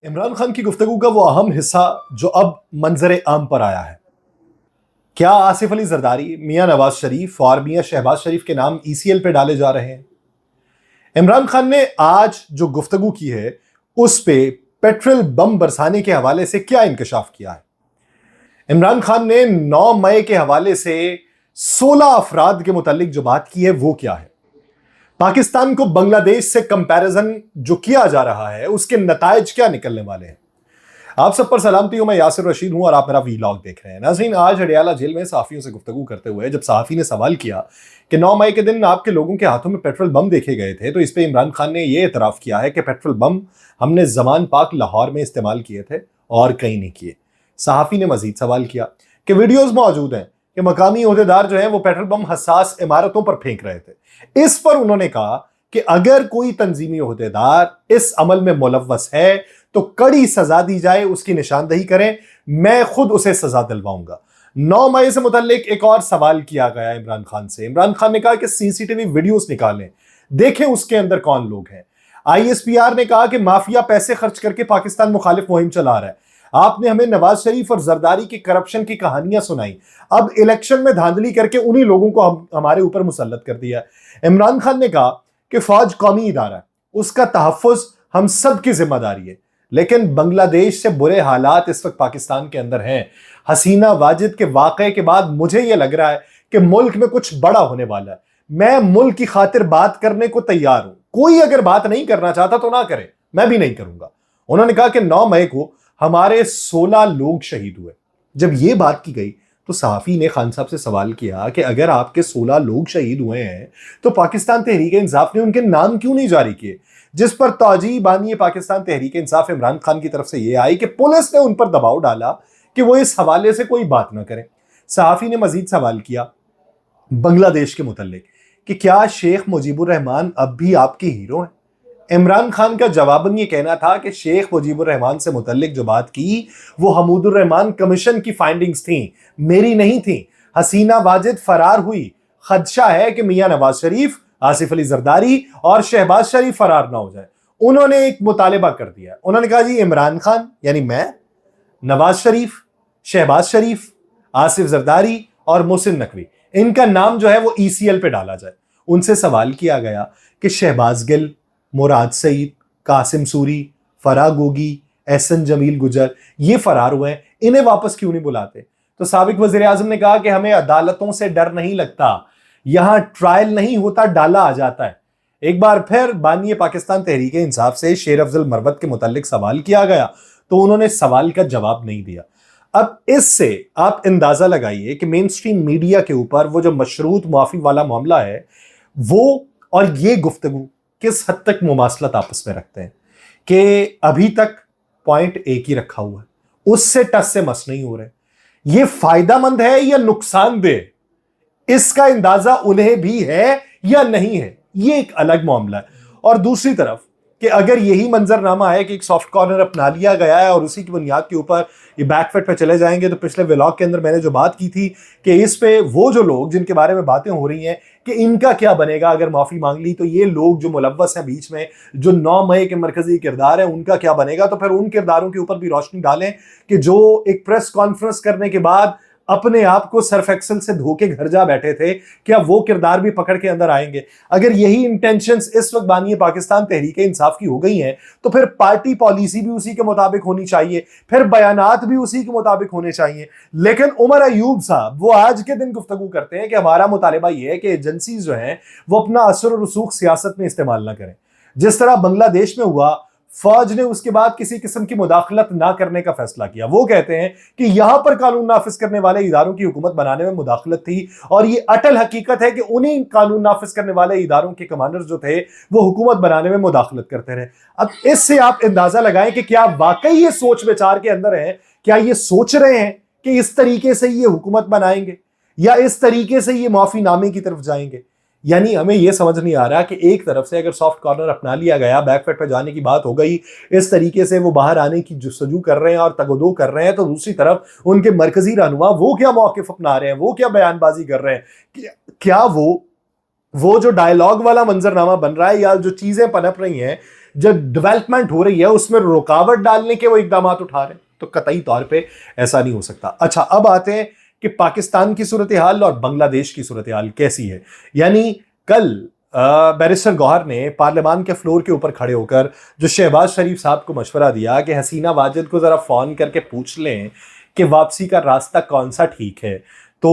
इमरान खान की गुफ्तगू का वो अहम हिस्सा जो अब मंजर आम पर आया है। क्या आसिफ अली जरदारी, मियां नवाज शरीफ और मियां शहबाज शरीफ के नाम ईसीएल पे डाले जा रहे हैं? इमरान खान ने आज जो गुफ्तगू की है उस पे पेट्रोल बम बरसाने के हवाले से क्या इंकशाफ किया है? इमरान खान ने 9 मई के हवाले से 16 अफराद के मुतालिक जो बात की है वो क्या है? पाकिस्तान को बांग्लादेश से कंपैरिजन जो किया जा रहा है उसके नतायज क्या निकलने वाले हैं? आप सब पर सलामती हूं, मैं यासिर रशीद हूं और आप मेरा वीलॉग देख रहे हैं। नाज़रीन, आज अडियाला जेल में सहाफियों से गुफ्तगू करते हुए जब सहाफी ने सवाल किया कि 9 मई के दिन आपके लोगों के हाथों में पेट्रोल बम देखे गए थे, तो इस पे इमरान खान ने यह एतराफ़ किया है कि पेट्रोल बम हमने ज़मान पाक लाहौर में इस्तेमाल किए थे और कहीं नहीं किए। सहाफी ने मजीद सवाल किया कि वीडियोज़ मौजूद हैं कि मकामी ओहदेदार जो है वो पेट्रोल बम हसास इमारतों पर फेंक रहे थे। इस पर उन्होंने कहा कि अगर कोई तंजीमी ओहदेदार इस अमल में मुलव्वस है तो कड़ी सजा दी जाए, उसकी निशानदही करें, मैं खुद उसे सजा दिलवाऊंगा। 9 मई से मुतल्लिक एक और सवाल किया गया इमरान खान से। इमरान खान ने कहा कि सीसीटीवी वीडियोस निकालें, देखें उसके अंदर कौन लोग हैं। आईएसपीआर ने कहा कि माफिया पैसे खर्च करके पाकिस्तान मुखालिफ मुहिम चला रहा है। आपने हमें नवाज शरीफ और जरदारी की करप्शन की कहानियां सुनाई, अब इलेक्शन में धांधली करके उन्हीं लोगों को हमारे ऊपर मुसल्लत कर दिया। इमरान खान ने कहा कि फौज कौमी इदारा है, उसका तहफ्फुज हम सब की जिम्मेदारी है, लेकिन बांग्लादेश से बुरे हालात इस वक्त पाकिस्तान के अंदर हैं। हसीना वाजिद के वाक़े के बाद मुझे यह लग रहा है कि मुल्क में कुछ बड़ा होने वाला है। मैं मुल्क की खातिर बात करने को तैयार हूं, कोई अगर बात नहीं करना चाहता तो ना करे, मैं भी नहीं करूंगा। उन्होंने कहा कि 9 मई को हमारे 16 लोग शहीद हुए। जब यह बात की गई तो सहाफी ने खान साहब से सवाल किया कि अगर आपके 16 लोग शहीद हुए हैं तो पाकिस्तान तहरीक इंसाफ ने उनके नाम क्यों नहीं जारी किए? जिस पर तौजी बानी पाकिस्तान तहरीक इंसाफ इमरान खान की तरफ से यह आई कि पुलिस ने उन पर दबाव डाला कि वो इस हवाले से कोई बात ना करें। सहाफी ने मजीद सवाल किया बांग्लादेश के मुतल्लिक कि क्या शेख मुजीबुर रहमान अब भी आपके हीरो हैं? इमरान खान का जवाबन ये कहना था कि शेख मुजीबुर रहमान से मुतल्लिक जो बात की वो हमूदुर रहमान कमीशन की फाइंडिंग्स थी, मेरी नहीं थी। हसीना वाजिद फरार हुई, खदशा है कि मियां नवाज शरीफ, आसिफ अली जरदारी और शहबाज शरीफ फरार ना हो जाए। उन्होंने एक मुतालिबा कर दिया। उन्होंने कहा जी इमरान खान यानी मैं, नवाज शरीफ, शहबाज शरीफ, आसिफ जरदारी और मोहसिन नकवी, इनका नाम जो है वो ईसीएल पे डाला जाए। उनसे सवाल किया गया कि शहबाज गिल, मुराद सईद, कासिम सूरी, फराह गोगी, एहसन जमील गुजर ये फरार हुए हैं, इन्हें वापस क्यों नहीं बुलाते? तो साबिक वजीर आजम ने कहा कि हमें अदालतों से डर नहीं लगता, यहां ट्रायल नहीं होता, डाला आ जाता है। एक बार फिर बानी पाकिस्तान तहरीक इंसाफ से शेर अफजल मरवत के मुतालिक सवाल किया गया तो उन्होंने सवाल का जवाब नहीं दिया। अब इससे आप अंदाजा लगाइए कि मेन स्ट्रीम मीडिया के ऊपर वो जो मशरूत मुआफी वाला मामला है वो और ये गुफ्तगू किस हद तक मुमासलत आपस में रखते हैं कि अभी तक पॉइंट एक ही रखा हुआ है, उससे टस से मस नहीं हो रहे। ये फायदामंद है या नुकसानदेह, इसका अंदाजा उन्हें भी है या नहीं है, ये एक अलग मामला है। और दूसरी तरफ कि अगर यही मंजरनामा है कि एक सॉफ्ट कॉर्नर अपना लिया गया है और उसी की बुनियाद के ऊपर ये बैकफिट पे चले जाएंगे, तो पिछले व्लॉग के अंदर मैंने जो बात की थी कि इस पे वो जो लोग जिनके बारे में बातें हो रही हैं कि इनका क्या बनेगा अगर माफी मांग ली, तो ये लोग जो मुलव्वस हैं बीच में, जो 9 मई के मरकजी किरदार है, उनका क्या बनेगा? तो फिर उन किरदारों के ऊपर भी रोशनी डालें कि जो एक प्रेस कॉन्फ्रेंस करने के बाद अपने आप को सर्फ एक्सेल से धो के घर जा बैठे थे, क्या वो किरदार भी पकड़ के अंदर आएंगे? अगर यही इंटेंशंस इस वक्त बानी पाकिस्तान तहरीक इंसाफ की हो गई हैं तो फिर पार्टी पॉलिसी भी उसी के मुताबिक होनी चाहिए, फिर बयानात भी उसी के मुताबिक होने चाहिए। लेकिन उमर अयूब साहब वो आज के दिन गुफ्तगू करते हैं कि हमारा मुतालिबा यह है कि एजेंसीज जो हैं वो अपना असर और रसूख सियासत में इस्तेमाल ना करें। जिस तरह बांग्लादेश में हुआ, फौज ने उसके बाद किसी किस्म की मुदाखलत ना करने का फैसला किया। वो कहते हैं कि यहां पर कानून नाफिज करने वाले इदारों की हुकूमत बनाने में मुदाखलत थी, और ये अटल हकीकत है कि उन्हीं कानून नाफिज करने वाले इदारों के कमांडर जो थे वो हुकूमत बनाने में मुदाखलत करते रहे। अब इससे आप अंदाजा लगाएं कि क्या वाकई ये सोच विचार के अंदर है, क्या ये सोच रहे हैं कि इस तरीके से ये हुकूमत बनाएंगे या इस तरीके से ये माफीनामे की तरफ जाएंगे? यानी हमें यह समझ नहीं आ रहा कि एक तरफ से अगर सॉफ्ट कॉर्नर अपना लिया गया, बैकफुट पे जाने की बात हो गई, इस तरीके से वो बाहर आने की जुस्तजू कर रहे हैं और तगदो कर रहे हैं, तो दूसरी तरफ उनके मरकजी रहनुमा वो क्या मौकिफ अपना रहे हैं, वो क्या बयानबाजी कर रहे हैं, क्या वो जो डायलॉग वाला मंजरनामा बन रहा है या जो चीजें पनप रही हैं جو ڈیولپمنٹ ہو رہی ہے اس میں رکاوٹ ڈالنے کے وہ اقدامات اٹھا رہے ہیں، تو قطعی طور پہ ایسا نہیں ہو سکتا۔ اچھا، اب آتے ہیں کہ پاکستان کی صورتحال اور بنگلہ دیش کی صورتحال کیسی ہے۔ یعنی کل بیرسٹر گوہر نے پارلیمان کے فلور کے اوپر کھڑے ہو کر جو شہباز شریف صاحب کو مشورہ دیا کہ حسینہ واجد کو ذرا فون کر کے پوچھ لیں کہ واپسی کا راستہ کون سا ٹھیک ہے، تو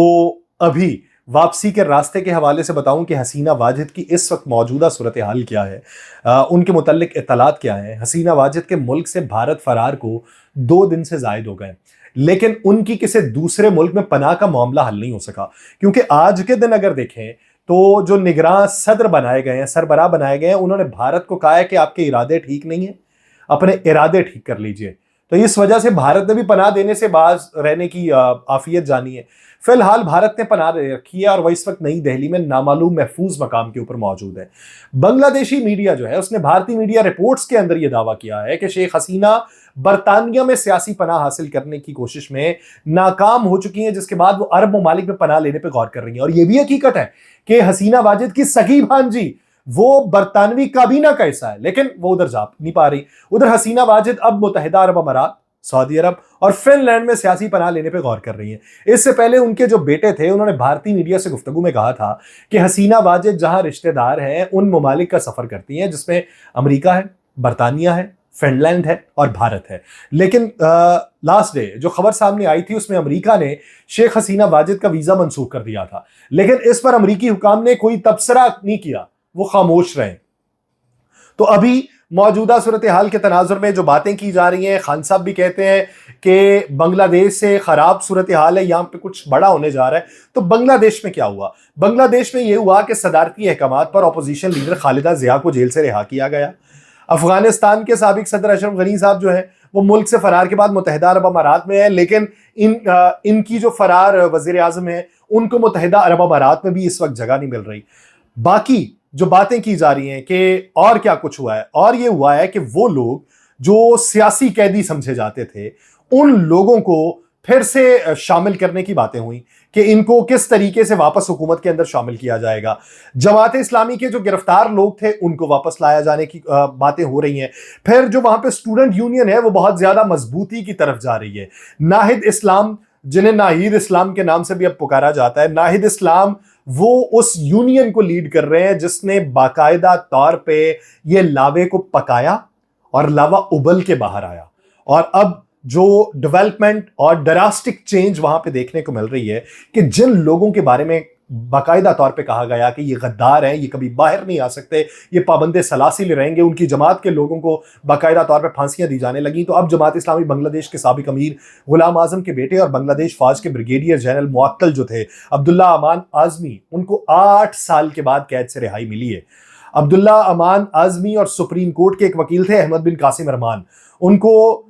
ابھی واپسی کے راستے کے حوالے سے بتاؤں کہ حسینہ واجد کی اس وقت موجودہ صورتحال کیا ہے، ان کے متعلق اطلاعات کیا ہیں۔ حسینہ واجد کے ملک سے بھارت فرار کو 2 دن سے زائد ہو گئے، لیکن ان کی کسی دوسرے ملک میں پناہ کا معاملہ حل نہیں ہو سکا، کیونکہ آج کے دن اگر دیکھیں تو جو نگراں صدر بنائے گئے ہیں، سربراہ بنائے گئے ہیں، انہوں نے بھارت کو کہا ہے کہ آپ کے ارادے ٹھیک نہیں ہیں، اپنے ارادے ٹھیک کر لیجئے۔ تو اس وجہ سے بھارت نے بھی پناہ دینے سے باز رہنے کی عافیت جانی ہے۔ فی الحال بھارت نے پناہ رکھی ہے اور وہ اس وقت نئی دہلی میں نامعلوم محفوظ مقام کے اوپر موجود ہے۔ بنگلہ دیشی میڈیا جو ہے اس نے بھارتی میڈیا رپورٹس کے اندر یہ دعویٰ کیا ہے کہ شیخ حسینہ برطانیہ میں سیاسی پناہ حاصل کرنے کی کوشش میں ناکام ہو چکی ہیں، جس کے بعد وہ عرب ممالک میں پناہ لینے پہ غور کر رہی ہیں۔ اور یہ بھی حقیقت ہے کہ حسینہ واجد کی سگی بھانجی وہ برطانوی کابینہ کا حصہ ہے، لیکن وہ ادھر جا نہیں پا رہی۔ ادھر حسینہ واجد اب متحدہ عرب امارات، سعودی عرب اور فن لینڈ میں سیاسی پناہ لینے پہ غور کر رہی ہیں۔ اس سے پہلے ان کے جو بیٹے تھے انہوں نے بھارتی میڈیا سے گفتگو میں کہا تھا کہ حسینہ واجد جہاں رشتہ دار ہیں ان ممالک کا سفر کرتی ہیں، جس میں امریکہ ہے، برطانیہ ہے، فن لینڈ ہے اور بھارت ہے۔ لیکن لاسٹ ڈے جو خبر سامنے آئی تھی اس میں امریکہ نے شیخ حسینہ واجد کا ویزا منسوخ کر دیا تھا، لیکن اس پر امریکی حکام نے کوئی تبصرہ نہیں کیا، وہ خاموش رہے۔ تو ابھی موجودہ صورتحال کے تناظر میں جو باتیں کی جا رہی ہیں، خان صاحب بھی کہتے ہیں کہ بنگلہ دیش سے خراب صورتحال ہے، یہاں پہ کچھ بڑا ہونے جا رہا ہے۔ تو بنگلہ دیش میں کیا ہوا؟ بنگلہ دیش میں یہ ہوا کہ صدارتی احکامات پر اپوزیشن لیڈر خالدہ ضیاء کو جیل سے رہا کیا گیا۔ افغانستان کے سابق صدر اشرف غنی صاحب جو ہیں وہ ملک سے فرار کے بعد متحدہ عرب امارات میں ہیں، لیکن ان کی جو فرار وزیر اعظم ہیں ان کو متحدہ عرب امارات میں بھی اس وقت جگہ نہیں مل رہی۔ باقی جو باتیں کی جا رہی ہیں کہ اور کیا کچھ ہوا ہے، اور یہ ہوا ہے کہ وہ لوگ جو سیاسی قیدی سمجھے جاتے تھے ان لوگوں کو پھر سے شامل کرنے کی باتیں ہوئیں کہ ان کو کس طریقے سے واپس حکومت کے اندر شامل کیا جائے گا۔ جماعت اسلامی کے جو گرفتار لوگ تھے ان کو واپس لایا جانے کی باتیں ہو رہی ہیں۔ پھر جو وہاں پہ اسٹوڈنٹ یونین ہے وہ بہت زیادہ مضبوطی کی طرف جا رہی ہے۔ ناہید اسلام، جنہیں ناہید اسلام کے نام سے بھی اب پکارا جاتا ہے، ناہید اسلام وہ اس یونین کو لیڈ کر رہے ہیں جس نے باقاعدہ طور پہ یہ لاوے کو پکایا اور لاوا ابل کے باہر آیا۔ اور اب جو ڈیولپمنٹ اور ڈراسٹک چینج وہاں پہ دیکھنے کو مل رہی ہے کہ جن لوگوں کے بارے میں باقاعدہ طور پہ کہا گیا کہ یہ غدار ہیں، یہ کبھی باہر نہیں آ سکتے، یہ پابند سلاسل رہیں گے، ان کی جماعت کے لوگوں کو باقاعدہ طور پہ پھانسیاں دی جانے لگیں۔ تو اب جماعت اسلامی بنگلہ دیش کے سابق امیر غلام اعظم کے بیٹے اور بنگلہ دیش فوج کے بریگیڈیئر جنرل معطل جو تھے عبداللہ امان اعظمی، ان کو 8 سال کے بعد قید سے رہائی ملی ہے۔ عبداللہ امان اعظمی اور سپریم کورٹ کے ایک وکیل تھے احمد بن قاسم ارمان، ان کو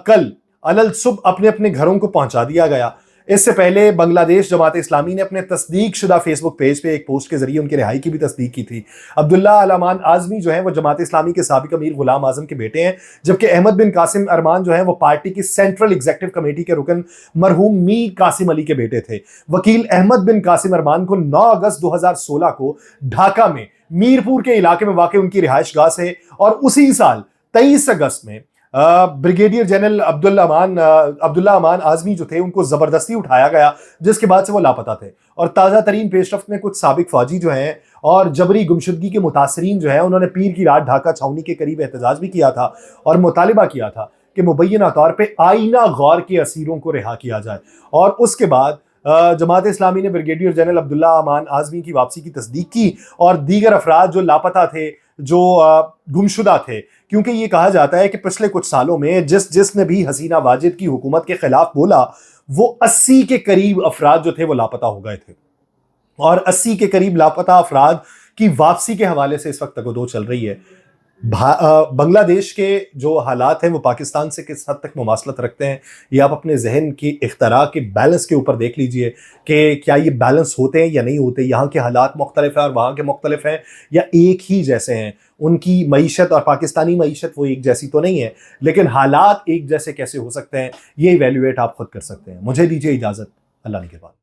کل علل صبح اپنے اپنے گھروں کو پہنچا دیا گیا۔ اس سے پہلے بنگلہ دیش جماعت اسلامی نے اپنے تصدیق شدہ فیس بک پیج پہ ایک پوسٹ کے ذریعے ان کی رہائی کی بھی تصدیق کی تھی۔ عبداللہ الامان اعظمی جو ہیں وہ جماعت اسلامی کے سابق امیر غلام اعظم کے بیٹے ہیں، جبکہ احمد بن قاسم ارمان جو ہیں وہ پارٹی کی سینٹرل ایگزیکٹو کمیٹی کے رکن مرحوم میر قاسم علی کے بیٹے تھے۔ وکیل احمد بن قاسم ارمان کو 9 اگست 2016 کو ڈھاکہ میں میرپور کے علاقے میں واقع ان کی رہائش گاہ سے اور اسی سال 23 اگست میں بریگیڈیئر جنرل عبداللہ امان اعظمی جو تھے ان کو زبردستی اٹھایا گیا، جس کے بعد سے وہ لاپتہ تھے۔ اور تازہ ترین پیش رفت میں کچھ سابق فوجی جو ہیں اور جبری گمشدگی کے متاثرین جو ہیں انہوں نے پیر کی رات ڈھاکہ چھاؤنی کے قریب احتجاج بھی کیا تھا اور مطالبہ کیا تھا کہ مبینہ طور پہ آئینہ غور کے اسیروں کو رہا کیا جائے۔ اور اس کے بعد جماعت اسلامی نے بریگیڈیئر جنرل عبداللہ امان اعظمی کی واپسی کی تصدیق کی اور دیگر افراد جو لاپتہ تھے، جو گمشدہ تھے، کیونکہ یہ کہا جاتا ہے کہ پچھلے کچھ سالوں میں جس نے بھی حسینہ واجد کی حکومت کے خلاف بولا وہ 80 کے قریب افراد جو تھے وہ لاپتہ ہو گئے تھے، اور 80 کے قریب لاپتہ افراد کی واپسی کے حوالے سے اس وقت تگ و دو چل رہی ہے۔ بنگلہ دیش کے جو حالات ہیں وہ پاکستان سے کس حد تک مماثلت رکھتے ہیں یہ آپ اپنے ذہن کی اختراع کے بیلنس کے اوپر دیکھ لیجئے کہ کیا یہ بیلنس ہوتے ہیں یا نہیں ہوتے۔ یہاں کے حالات مختلف ہیں اور وہاں کے مختلف ہیں، یا ایک ہی جیسے ہیں؟ ان کی معیشت اور پاکستانی معیشت وہ ایک جیسی تو نہیں ہے، لیکن حالات ایک جیسے کیسے ہو سکتے ہیں یہ ایویلویٹ آپ خود کر سکتے ہیں۔ مجھے دیجیے اجازت، اللہ نگہبان۔